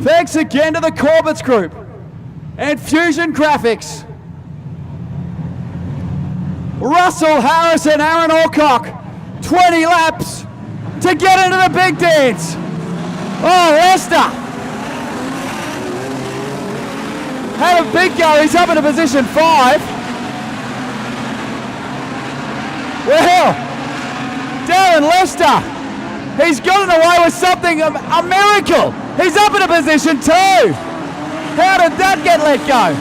Thanks again to the Corbett's Group and Fusion Graphics. Russell Harris and Aaron Alcock, 20 laps to get into the big dance. Oh, Lester had a big go. He's up into position 5. Well, Darren Lester, he's gotten away with something, a miracle. He's up into position 2. How did that get let go?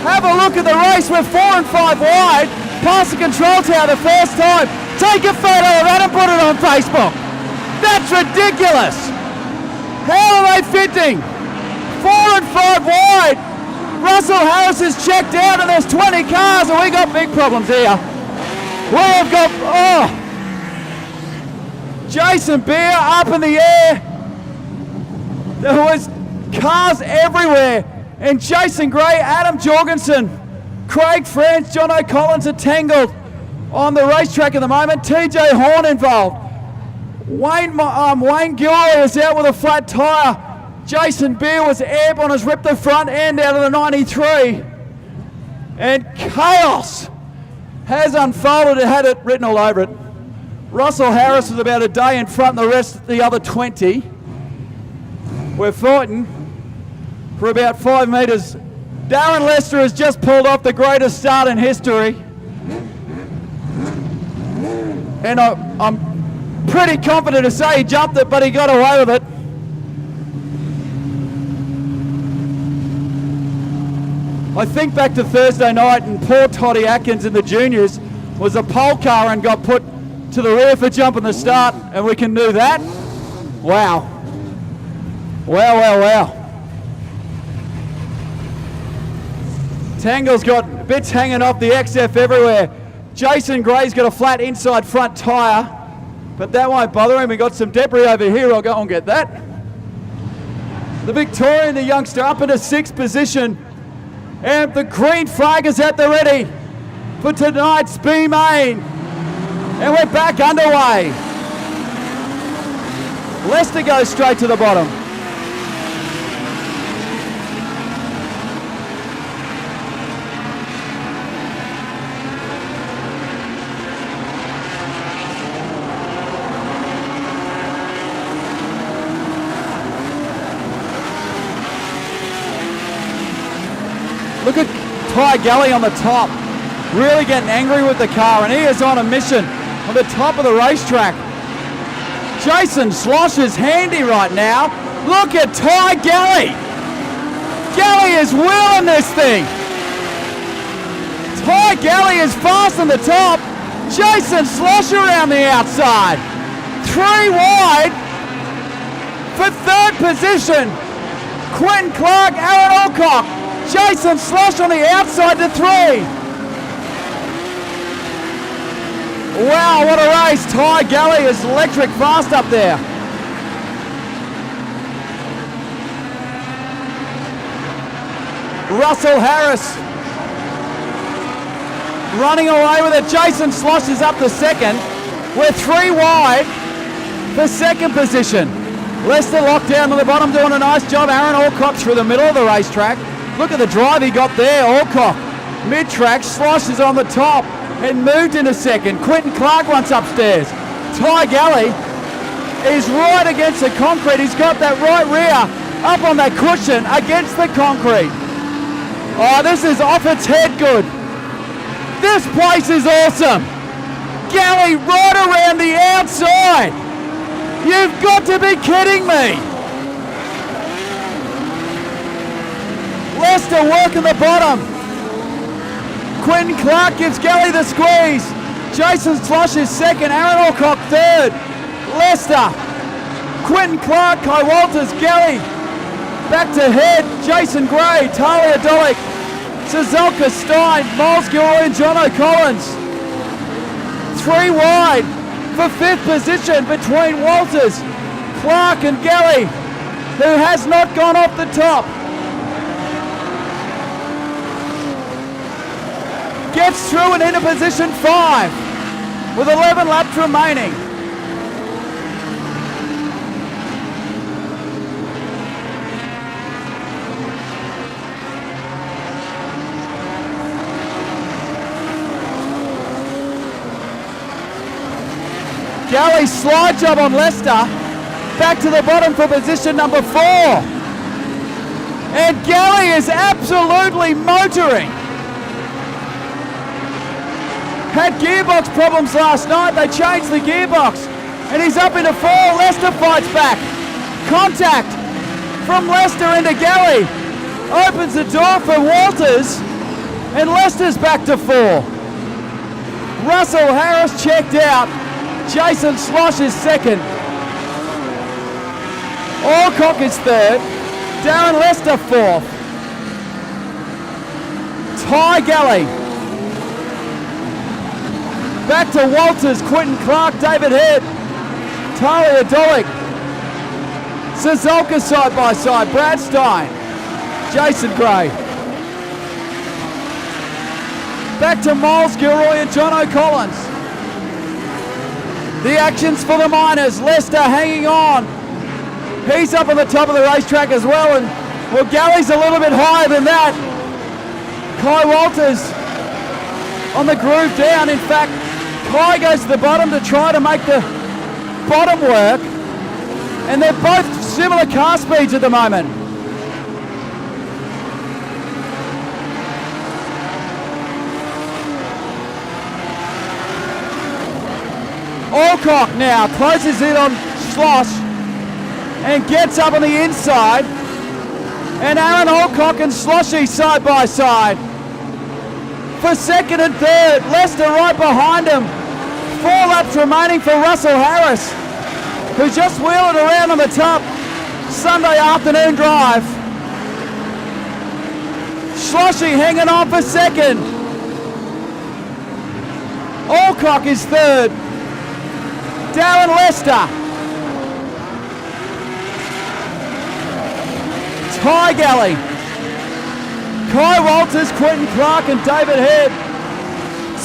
Have a look at the race. We're 4 and 5 wide, past the control tower the first time. Take a photo of that and put it on Facebook. That's ridiculous. How are they fitting? 4 and 5 wide. Russell Harris is checked out and there's 20 cars and we got big problems here. We've got, Jason Beer up in the air. There was cars everywhere. And Jason Gray, Adam Jorgensen, Craig French, John O'Collins are tangled on the racetrack at the moment. TJ Horn involved. Wayne Gilroy is out with a flat tyre. Jason Beer was airborne, has ripped the front end out of the 93. And chaos has unfolded. It had it written all over it. Russell Harris was about a day in front of the rest of the other 20. We're fighting for about 5 metres. Darren Lester has just pulled off the greatest start in history. And I'm pretty confident to say he jumped it, but he got away with it. I think back to Thursday night and poor Toddy Atkins in the juniors was a pole car and got put to the rear for jumping the start, and we can do that? Wow. Wow. Tangle's got bits hanging off the XF everywhere. Jason Gray's got a flat inside front tyre, but that won't bother him. We got some debris over here. I'll go and get that. The Victorian, the youngster, up into 6th position. And the green flag is at the ready for tonight's B main. And we're back underway. Lester goes straight to the bottom. Look at Ty Galley on the top, really getting angry with the car, and he is on a mission on the top of the racetrack. Jason Slosh is handy right now. Look at Ty Galley. Galley is wheeling this thing. Ty Galley is fast on the top. Jason Slosh around the outside. 3 wide for 3rd position. Quentin Clark, Aaron Alcock. Jason Slosh on the outside to 3. Wow, what a race. Ty Galley is electric fast up there. Russell Harris running away with it. Jason Slosh is up to 2nd. We're 3 wide for 2nd position. Lester locked down on the bottom, doing a nice job. Aaron Alcock through the middle of the racetrack. Look at the drive he got there. Alcock mid-track. Slosh is on the top and moved into 2nd. Quentin Clark once upstairs. Ty Galley is right against the concrete. He's got that right rear up on that cushion against the concrete. Oh, this is off its head good. This place is awesome. Galley right around the outside. You've got to be kidding me. Lester working the bottom. Quentin Clark gives Galley the squeeze. Jason Slosh is 2nd. Aaron Alcock 3rd. Lester. Quentin Clark, Kai Walters, Galley. Back to head. Jason Gray, Talia Dolick, Suzuka Stein, Miles Gilroy and John O'Collins. 3 wide for 5th position between Walters, Clark and Galley, who has not gone off the top. Gets through and into position 5 with 11 laps remaining. Galley slide job on Leicester. Back to the bottom for position number 4. And Galley is absolutely motoring. Had gearbox problems last night. They changed the gearbox. And he's up into 4. Leicester fights back. Contact from Leicester into Galley. Opens the door for Walters. And Leicester's back to 4. Russell Harris checked out. Jason Slosh is second. Alcock is third. Darren Lester fourth. Ty Galley. Back to Walters, Quinton Clark, David Head, Talia Dolik. Sazolka side by side. Brad Stein. Jason Gray. Back to Miles Gilroy and John O'Collins. The actions for the Miners. Leicester hanging on. He's up on the top of the racetrack as well. And well, Galley's a little bit higher than that. Kai Walters on the groove down. In fact, Kai goes to the bottom to try to make the bottom work. And they're both similar car speeds at the moment. Alcock now closes in on Slosh and gets up on the inside. And Aaron Alcock and Sloshy side by side for second and third. Leicester right behind him. 4 laps remaining for Russell Harris, who's just wheeling around on the top. Sunday afternoon drive. Sloshy hanging on for second. Alcock is third. Darren Lester. Ty Galley. Kai Walters, Quinton Clark and David Head.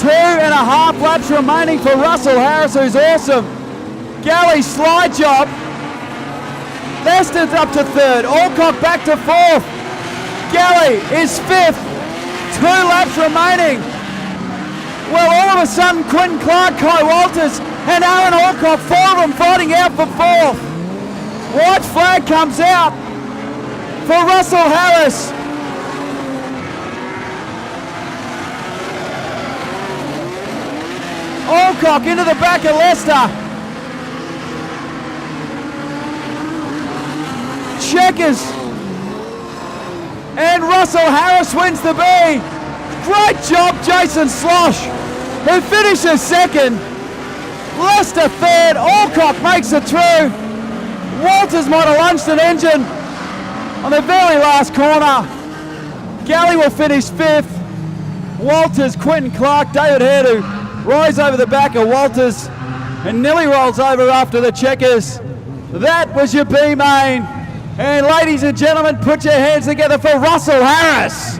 2.5 laps remaining for Russell Harris, who's awesome. Galley slide job. Lester's up to third. Alcock back to fourth. Galley is fifth. 2 laps remaining. Well, all of a sudden, Quinton Clark, Kai Walters, and Aaron Alcock, 4 of them fighting out for fourth. White flag comes out for Russell Harris. Alcock into the back of Leicester. Checkers. And Russell Harris wins the B. Great job, Jason Slosh, who finishes second. Leicester third. Alcock makes it through. Walters might have lunged an engine on the very last corner. Galley will finish fifth. Walters, Quinton Clark, David Head, who rides over the back of Walters and nearly rolls over after the checkers. That was your B main. And ladies and gentlemen, put your hands together for Russell Harris.